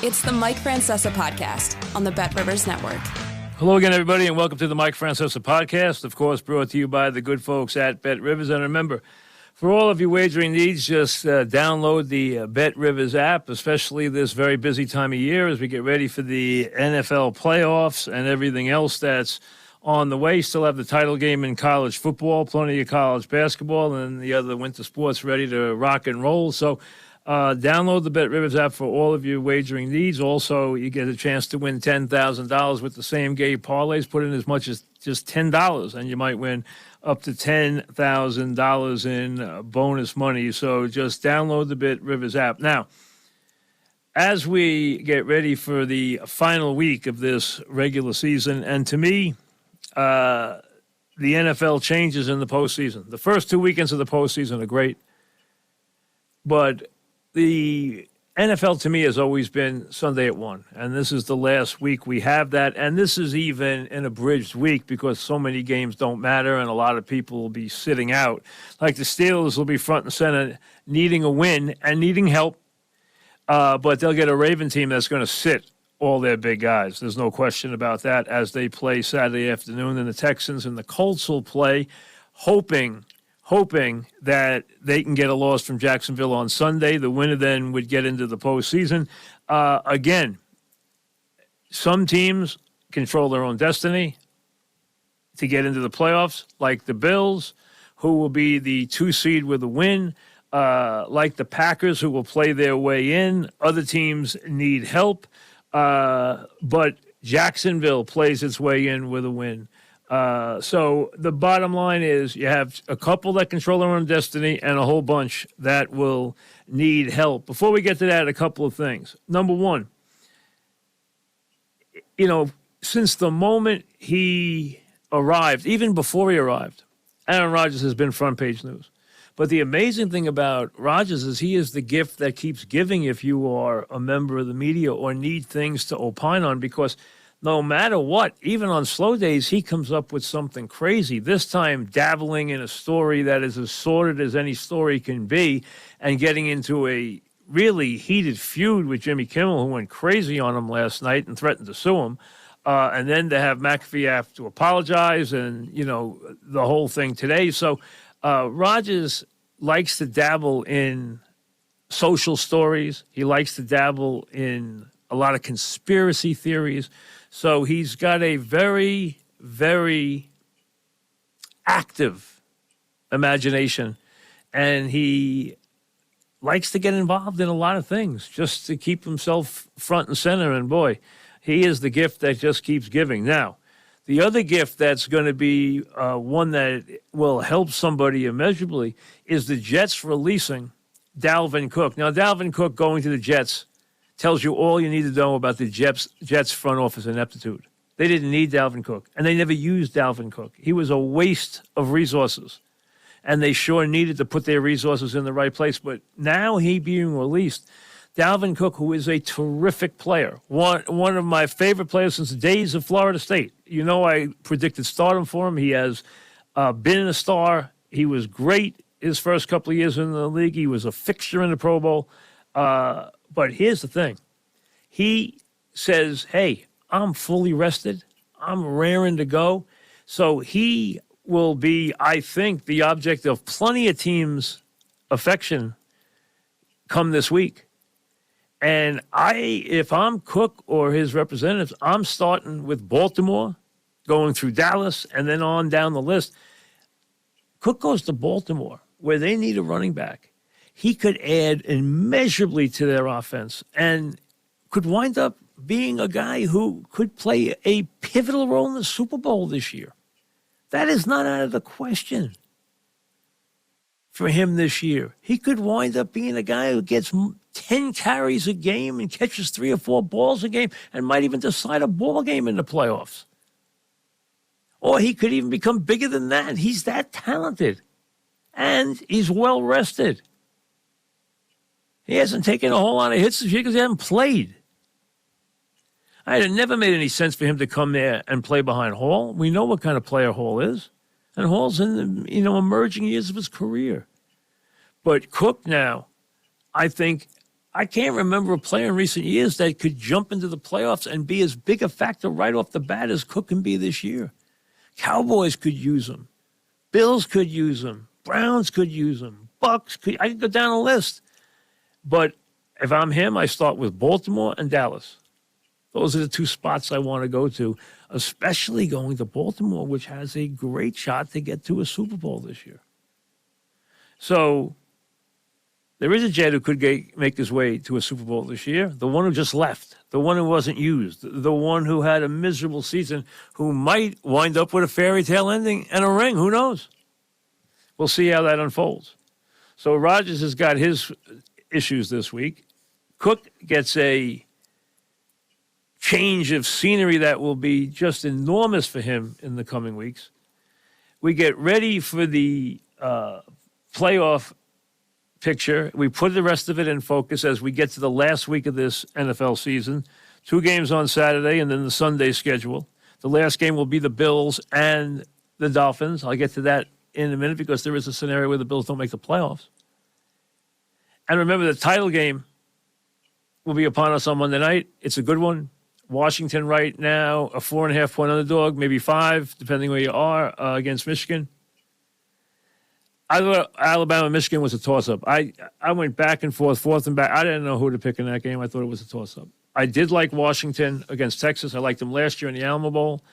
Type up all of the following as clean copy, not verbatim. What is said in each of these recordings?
It's the Mike Francesa podcast on the Bet Rivers Network. Hello again, everybody, and welcome to the Mike Francesa podcast, of course, brought to you by the good folks at Bet Rivers. And remember, for all of your wagering needs, just download the Bet Rivers app, especially this very busy time of year as we get ready for the NFL playoffs and everything else that's on the way. Still have the title game in college football, plenty of college basketball, and the other winter sports ready to rock and roll. So download the Bet Rivers app for all of your wagering needs. Also, you get a chance to win $10,000 with the same game parlays. Put in as much as just $10, and you might win up to $10,000 in bonus money. So just download the Bet Rivers app. Now, as we get ready for the final week of this regular season, and to me, the NFL changes in the postseason. The first 2 weekends of the postseason are great, but the NFL to me has always been Sunday at 1, and this is the last week we have that, and this is even an abridged week because so many games don't matter and a lot of people will be sitting out. Like the Steelers will be front and center needing a win and needing help, but they'll get a Raven team that's going to sit all their big guys. There's no question about that as they play Saturday afternoon, and the Texans and the Colts will play, hoping that they can get a loss from Jacksonville on Sunday. The winner then would get into the postseason. Again, some teams control their own destiny to get into the playoffs, like the Bills, who will be the 2 seed with a win, like the Packers, who will play their way in. Other teams need help, but Jacksonville plays its way in with a win. So the bottom line is you have a couple that control their own destiny and a whole bunch that will need help. Before we get to that, a couple of things. Number one, since the moment he arrived, even before he arrived, Aaron Rodgers has been front page news. But the amazing thing about Rodgers is he is the gift that keeps giving if you are a member of the media or need things to opine on, because no matter what, even on slow days, he comes up with something crazy, this time dabbling in a story that is as sordid as any story can be and getting into a really heated feud with Jimmy Kimmel, who went crazy on him last night and threatened to sue him. And then to have McAfee have to apologize and, the whole thing today. So Rodgers likes to dabble in social stories. He likes to dabble in a lot of conspiracy theories. So he's got a very, very active imagination, and he likes to get involved in a lot of things just to keep himself front and center. And boy, he is the gift that just keeps giving. Now, the other gift that's going to be one that will help somebody immeasurably is the Jets releasing Dalvin Cook. Now, Dalvin Cook going to the Jets tells you all you need to know about the Jets front office ineptitude. They didn't need Dalvin Cook, and they never used Dalvin Cook. He was a waste of resources, and they sure needed to put their resources in the right place. But now he being released, Dalvin Cook, who is a terrific player, one of my favorite players since the days of Florida State. I predicted stardom for him. He has been a star. He was great his first couple of years in the league. He was a fixture in the Pro Bowl. But here's the thing. He says, hey, I'm fully rested. I'm raring to go. So he will be, I think, the object of plenty of teams' affection come this week. And if I'm Cook or his representatives, I'm starting with Baltimore, going through Dallas, and then on down the list. Cook goes to Baltimore, where they need a running back. He could add immeasurably to their offense and could wind up being a guy who could play a pivotal role in the Super Bowl this year. That is not out of the question for him this year. He could wind up being a guy who gets 10 carries a game and catches 3 or 4 balls a game and might even decide a ball game in the playoffs. Or he could even become bigger than that. He's that talented. And he's well rested. He hasn't taken a whole lot of hits this year because he hasn't played. It never made any sense for him to come there and play behind Hall. We know what kind of player Hall is. And Hall's in the emerging years of his career. But Cook now, I think I can't remember a player in recent years that could jump into the playoffs and be as big a factor right off the bat as Cook can be this year. Cowboys could use him. Bills could use him. Browns could use him. Bucks could. I could go down a list. But if I'm him, I start with Baltimore and Dallas. Those are the two spots I want to go to, especially going to Baltimore, which has a great shot to get to a Super Bowl this year. So there is a Jet who could make his way to a Super Bowl this year. The one who just left, the one who wasn't used, the one who had a miserable season, who might wind up with a fairy tale ending and a ring. Who knows? We'll see how that unfolds. So Rodgers has got his issues this week. Cook gets a change of scenery that will be just enormous for him in the coming weeks. We get ready for the playoff picture. We put the rest of it in focus as we get to the last week of this NFL season. 2 games on Saturday and then the Sunday schedule. The last game will be the Bills and the Dolphins. I'll get to that in a minute because there is a scenario where the Bills don't make the playoffs. And remember, the title game will be upon us on Monday night. It's a good one. Washington right now, a 4.5-point underdog, maybe 5, depending where you are, against Michigan. I thought Alabama-Michigan was a toss-up. I went back and forth and back. I didn't know who to pick in that game. I thought it was a toss-up. I did like Washington against Texas. I liked them last year in the Alamo Bowl,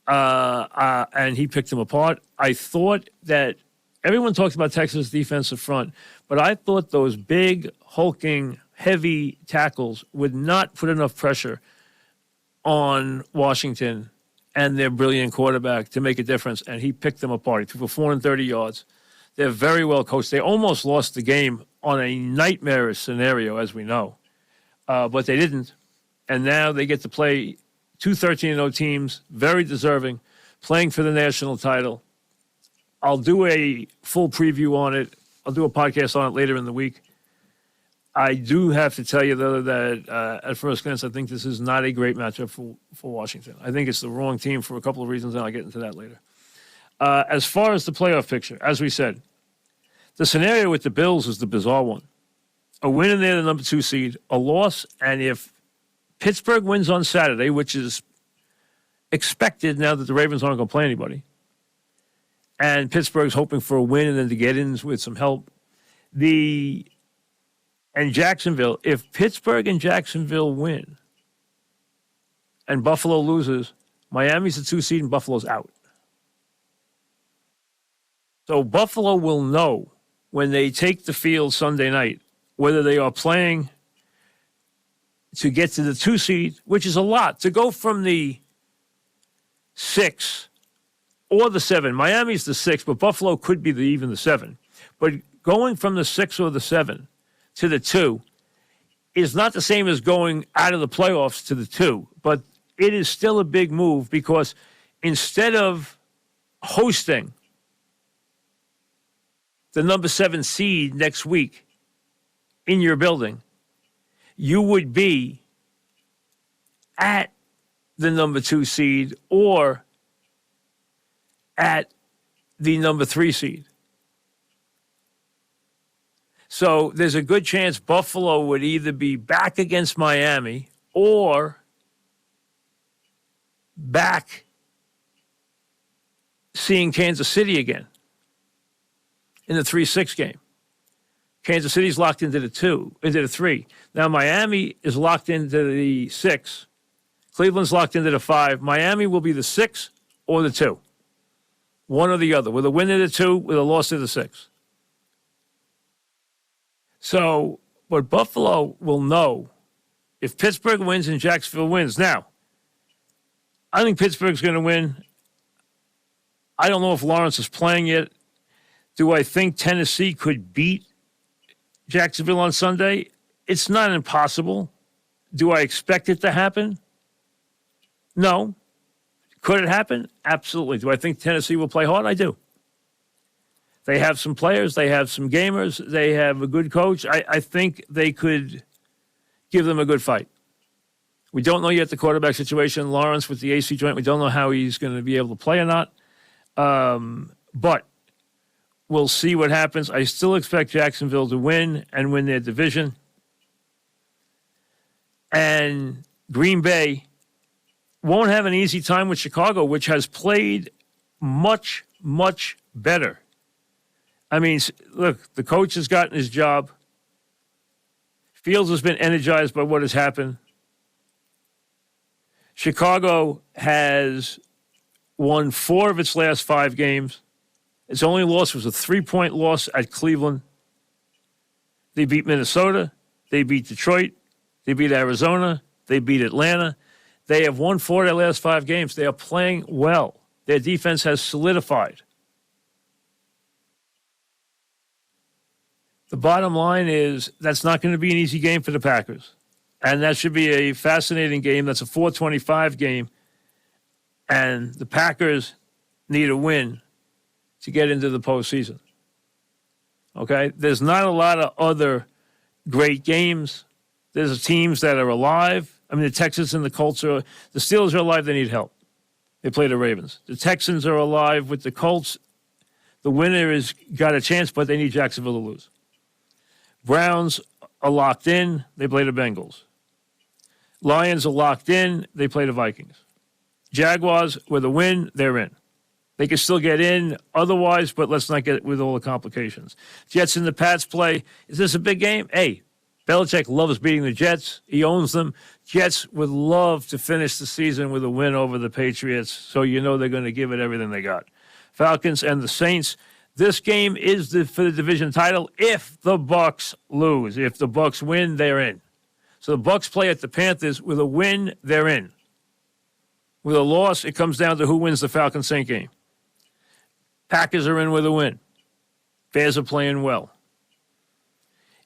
and he picked them apart. I thought that everyone talks about Texas' defensive front, but I thought those big, hulking, heavy tackles would not put enough pressure on Washington and their brilliant quarterback to make a difference, and he picked them apart. He threw for 430 yards. They're very well coached. They almost lost the game on a nightmarish scenario, as we know. But they didn't. And now they get to play 2 13-0 teams, very deserving, playing for the national title. I'll do a full preview on it. I'll do a podcast on it later in the week. I do have to tell you, though, that at first glance, I think this is not a great matchup for Washington. I think it's the wrong team for a couple of reasons, and I'll get into that later. As far as the playoff picture, as we said, the scenario with the Bills is the bizarre one. A win and they're the number 2 seed, a loss, and if Pittsburgh wins on Saturday, which is expected now that the Ravens aren't going to play anybody, and Pittsburgh's hoping for a win and then to get in with some help, and Jacksonville, if Pittsburgh and Jacksonville win and Buffalo loses, Miami's the 2 seed and Buffalo's out. So Buffalo will know when they take the field Sunday night whether they are playing to get to the 2 seed, which is a lot. To go from the 6 or the 7. Miami's the 6, but Buffalo could be even the 7. But going from the 6 or the 7 to the 2 is not the same as going out of the playoffs to the 2. But it is still a big move because instead of hosting the number 7 seed next week in your building, you would be at the number 2 seed or at the number 3 seed. So there's a good chance Buffalo would either be back against Miami or back seeing Kansas City again in the 3-6 game. Kansas City's locked into the 3. Now Miami is locked into the 6. Cleveland's locked into the 5. Miami will be the 6 or the 2. One or the other, with a win of the 2, with a loss of the 6. So, but Buffalo will know if Pittsburgh wins and Jacksonville wins. Now, I think Pittsburgh's going to win. I don't know if Lawrence is playing yet. Do I think Tennessee could beat Jacksonville on Sunday? It's not impossible. Do I expect it to happen? No. Could it happen? Absolutely. Do I think Tennessee will play hard? I do. They have some players. They have some gamers. They have a good coach. I think they could give them a good fight. We don't know yet the quarterback situation. Lawrence with the AC joint, we don't know how he's going to be able to play or not. But we'll see what happens. I still expect Jacksonville to win and win their division. And Green Bay won't have an easy time with Chicago, which has played much, much better. I mean, look, the coach has gotten his job. Fields has been energized by what has happened. Chicago has won 4 of its last 5 games. Its only loss was a 3-point loss at Cleveland. They beat Minnesota. They beat Detroit. They beat Arizona. They beat Atlanta. They have won 4 of their last 5 games. They are playing well. Their defense has solidified. The bottom line is that's not going to be an easy game for the Packers. And that should be a fascinating game. That's a 4:25 game. And the Packers need a win to get into the postseason. Okay? There's not a lot of other great games. There's teams that are alive. I mean, the Texans and the Colts are, the Steelers are alive. They need help. They play the Ravens. The Texans are alive with the Colts. The winner has got a chance, but they need Jacksonville to lose. Browns are locked in. They play the Bengals. Lions are locked in. They play the Vikings. Jaguars, with a win, they're in. They can still get in otherwise, but let's not get with all the complications. Jets and the Pats play. Is this a big game? Hey, Belichick loves beating the Jets. He owns them. Jets would love to finish the season with a win over the Patriots, so you know they're going to give it everything they got. Falcons and the Saints. This game is for the division title if the Bucs lose. If the Bucs win, they're in. So the Bucs play at the Panthers. With a win, they're in. With a loss, it comes down to who wins the Falcons-Saint game. Packers are in with a win. Bears are playing well.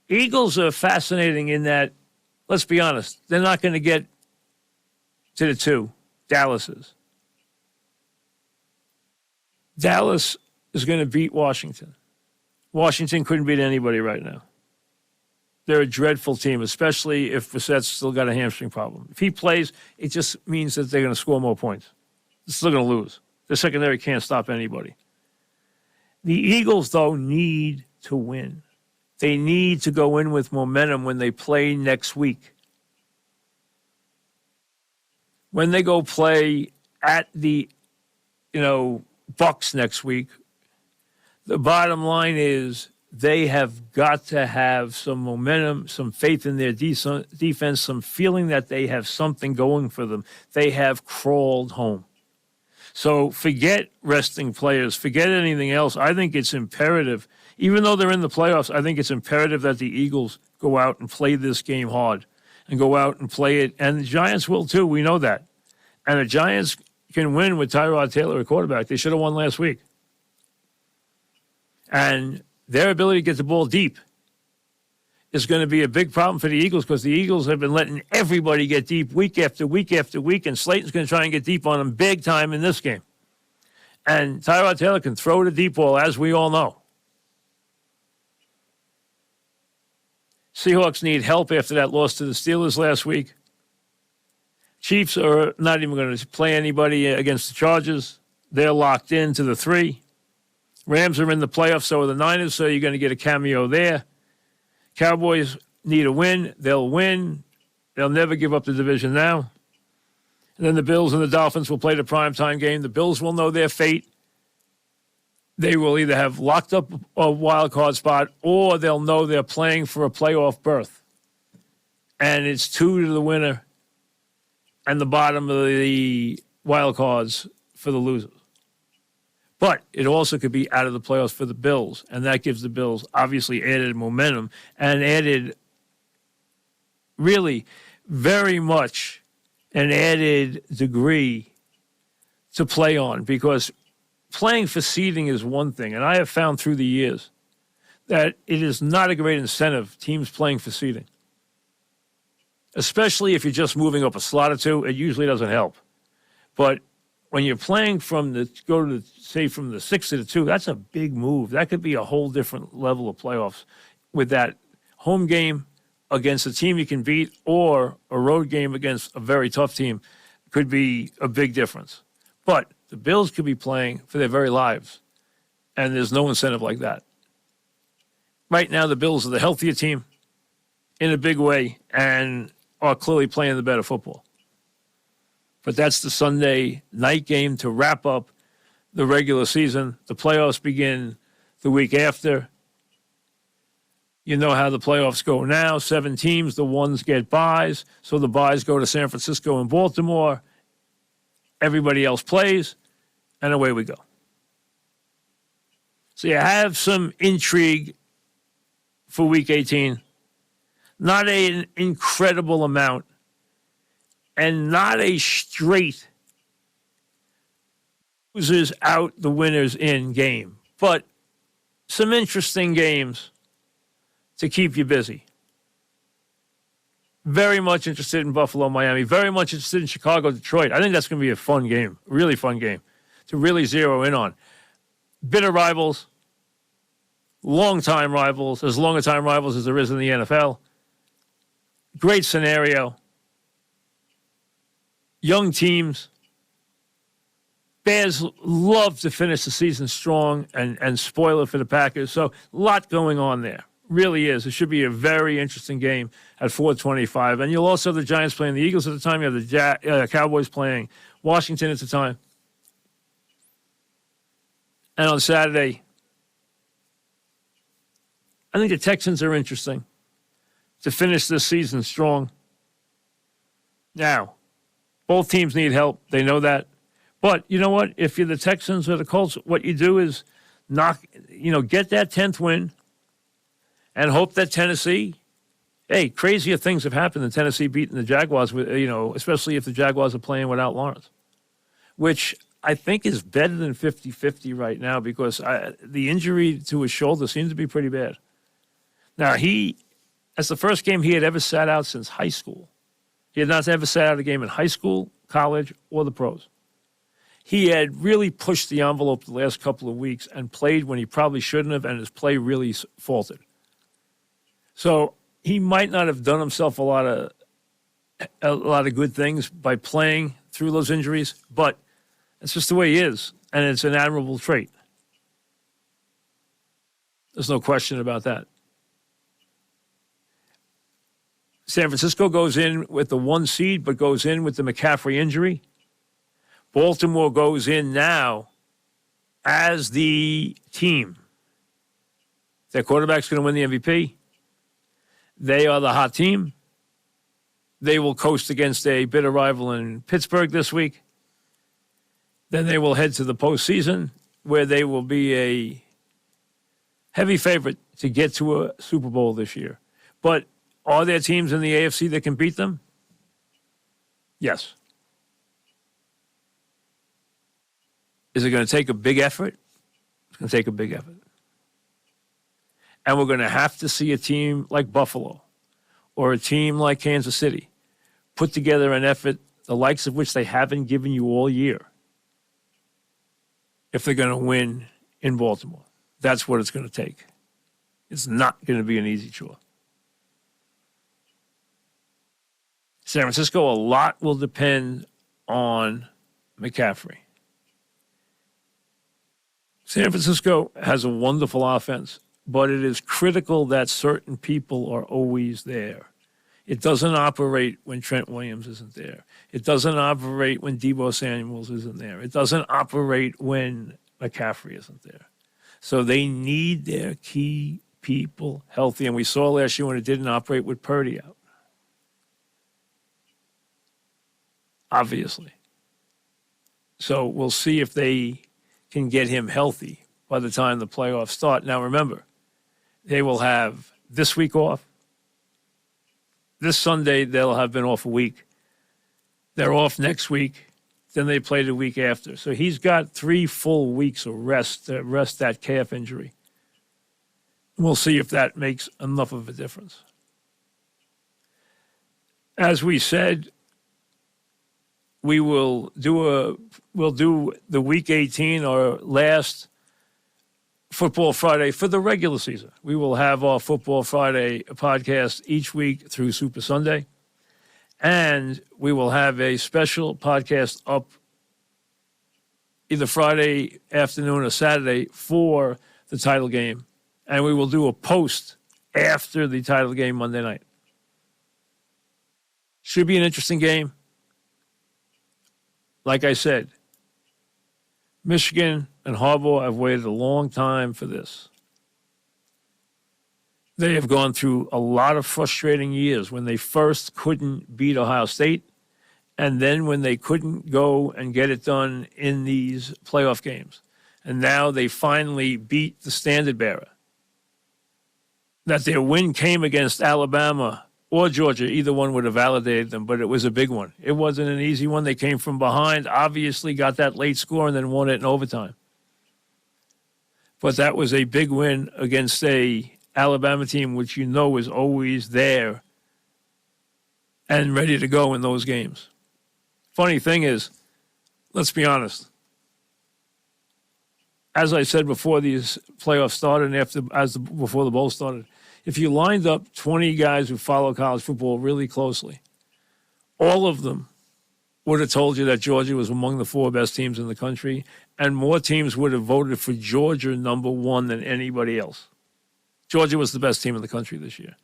Eagles are fascinating in that, let's be honest, they're not going to get to the 2. Dallas is. Dallas is going to beat Washington. Washington couldn't beat anybody right now. They're a dreadful team, especially if Brissett's still got a hamstring problem. If he plays, it just means that they're going to score more points. They're still going to lose. The secondary can't stop anybody. The Eagles, though, need to win. They need to go in with momentum when they play next week. When they go play at the, Bucs next week, the bottom line is they have got to have some momentum, some faith in their defense, some feeling that they have something going for them. They have crawled home. So forget resting players, forget anything else. I think it's imperative, even though they're in the playoffs, I think it's imperative that the Eagles go out and play this game hard and go out and play it. And the Giants will too. We know that. And the Giants can win with Tyrod Taylor at quarterback. They should have won last week. And their ability to get the ball deep is going to be a big problem for the Eagles because the Eagles have been letting everybody get deep week after week after week, and Slayton's going to try and get deep on them big time in this game. And Tyrod Taylor can throw the deep ball, as we all know. Seahawks need help after that loss to the Steelers last week. Chiefs are not even going to play anybody against the Chargers. They're locked into the 3. Rams are in the playoffs, so are the Niners, so you're going to get a cameo there. Cowboys need a win. They'll win. They'll never give up the division now. And then the Bills and the Dolphins will play the primetime game. The Bills will know their fate. They will either have locked up a wild card spot or they'll know they're playing for a playoff berth. And it's 2 to the winner and the bottom of the wild cards for the losers. But it also could be out of the playoffs for the Bills, and that gives the Bills obviously added momentum and added really very much an added degree to play on, because playing for seeding is one thing, and I have found through the years that it is not a great incentive, teams playing for seeding. Especially if you're just moving up a slot or 2, it usually doesn't help. But when you're playing from the 6 to the 2, that's a big move. That could be a whole different level of playoffs with that home game against a team you can beat or a road game against a very tough team could be a big difference. But the Bills could be playing for their very lives, and there's no incentive like that. Right now, the Bills are the healthier team in a big way, and are clearly playing the better football. But that's the Sunday night game to wrap up the regular season. The playoffs begin the week after. You know how the playoffs go now. 7 teams, the ones get byes. So the byes go to San Francisco and Baltimore. Everybody else plays, and away we go. So you have some intrigue for Week 18. Not an incredible amount, and not a straight losers out, the winners in game. But some interesting games to keep you busy. Very much interested in Buffalo, Miami. Very much interested in Chicago, Detroit. I think that's going to be a fun game, really fun game to really zero in on. Bitter rivals, long-time rivals, as long-time rivals as there is in the NFL. Great scenario. Young teams. Bears love to finish the season strong and spoil it for the Packers. So a lot going on there. Really is. It should be a very interesting game at 4:25. And you'll also have the Giants playing the Eagles at the time. You have the Cowboys playing Washington at the time. And on Saturday, I think the Texans are interesting to finish this season strong. Now, both teams need help. They know that. But you know what? If you're the Texans or the Colts, what you do is get that 10th win and hope that Tennessee, crazier things have happened than Tennessee beating the Jaguars, especially if the Jaguars are playing without Lawrence, which I think is better than 50-50 right now because the injury to his shoulder seems to be pretty bad. Now, that's the first game he had ever sat out since high school. He had not ever sat out a game in high school, college, or the pros. He had really pushed the envelope the last couple of weeks and played when he probably shouldn't have, and his play really faltered. So he might not have done himself a lot of good things by playing through those injuries, but it's just the way he is, and it's an admirable trait. There's no question about that. San Francisco goes in with the 1 seed, but goes in with the McCaffrey injury. Baltimore goes in now as the team. Their quarterback's going to win the MVP. They are the hot team. They will coast against a bitter rival in Pittsburgh this week. Then they will head to the postseason, where they will be a heavy favorite to get to a Super Bowl this year. But are there teams in the AFC that can beat them? Yes. Is it going to take a big effort? It's going to take a big effort. And we're going to have to see a team like Buffalo or a team like Kansas City put together an effort the likes of which they haven't given you all year if they're going to win in Baltimore. That's what it's going to take. It's not going to be an easy chore. San Francisco, a lot will depend on McCaffrey. San Francisco has a wonderful offense, but it is critical that certain people are always there. It doesn't operate when Trent Williams isn't there. It doesn't operate when Deebo Samuels isn't there. It doesn't operate when McCaffrey isn't there. So they need their key people healthy. And we saw last year when it didn't operate with Purdy out. Obviously. So we'll see if they can get him healthy by the time the playoffs start. Now, remember, they will have this week off. This Sunday, they'll have been off a week. They're off next week. Then they play the week after. So he's got 3 full weeks of rest to rest that calf injury. We'll see if that makes enough of a difference. As we said, we'll do the Week 18, our last Football Friday for the regular season. We will have our Football Friday podcast each week through Super Sunday. And we will have a special podcast up either Friday afternoon or Saturday for the title game. And we will do a post after the title game Monday night. Should be an interesting game. Like I said, Michigan and Harbaugh have waited a long time for this. They have gone through a lot of frustrating years when they first couldn't beat Ohio State, and then when they couldn't go and get it done in these playoff games. And now they finally beat the standard bearer. That their win came against Alabama or Georgia, either one would have validated them, but it was a big one. It wasn't an easy one. They came from behind, obviously got that late score, and then won it in overtime. But that was a big win against a Alabama team, which you know is always there and ready to go in those games. Funny thing is, let's be honest. As I said before these playoffs started and before the bowl started, if you lined up 20 guys who follow college football really closely, all of them would have told you that Georgia was among the 4 best teams in the country, and more teams would have voted for Georgia number 1 than anybody else. Georgia was the best team in the country this year.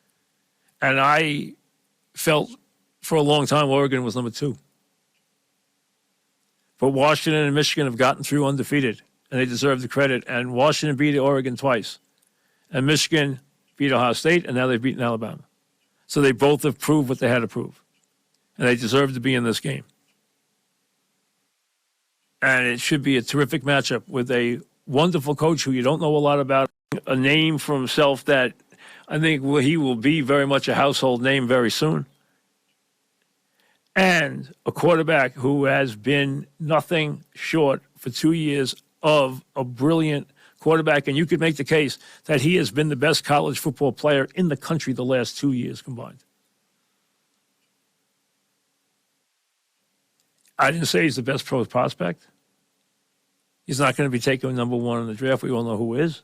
And I felt for a long time Oregon was number 2. But Washington and Michigan have gotten through undefeated, and they deserve the credit. And Washington beat Oregon twice. And Michigan beat Ohio State, and now they've beaten Alabama. So they both have proved what they had to prove. And they deserve to be in this game. And it should be a terrific matchup with a wonderful coach who you don't know a lot about, a name for himself that I think he will be very much a household name very soon. And a quarterback who has been nothing short for 2 years of a brilliant quarterback. And you could make the case that he has been the best college football player in the country the last 2 years combined. I didn't say he's the best pro prospect. He's not going to be taken number 1 in the draft. We all know who is.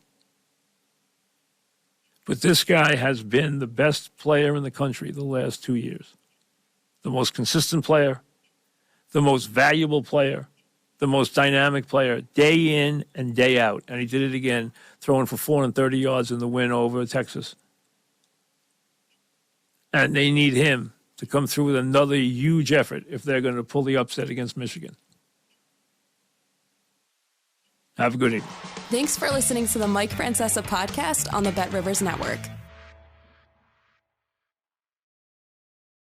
But this guy has been the best player in the country the last 2 years. The most consistent player, the most valuable player, the most dynamic player, day in and day out. And he did it again, throwing for 430 yards in the win over Texas. And they need him to come through with another huge effort if they're going to pull the upset against Michigan. Have a good evening. Thanks for listening to the Mike Francesa podcast on the Bet Rivers Network.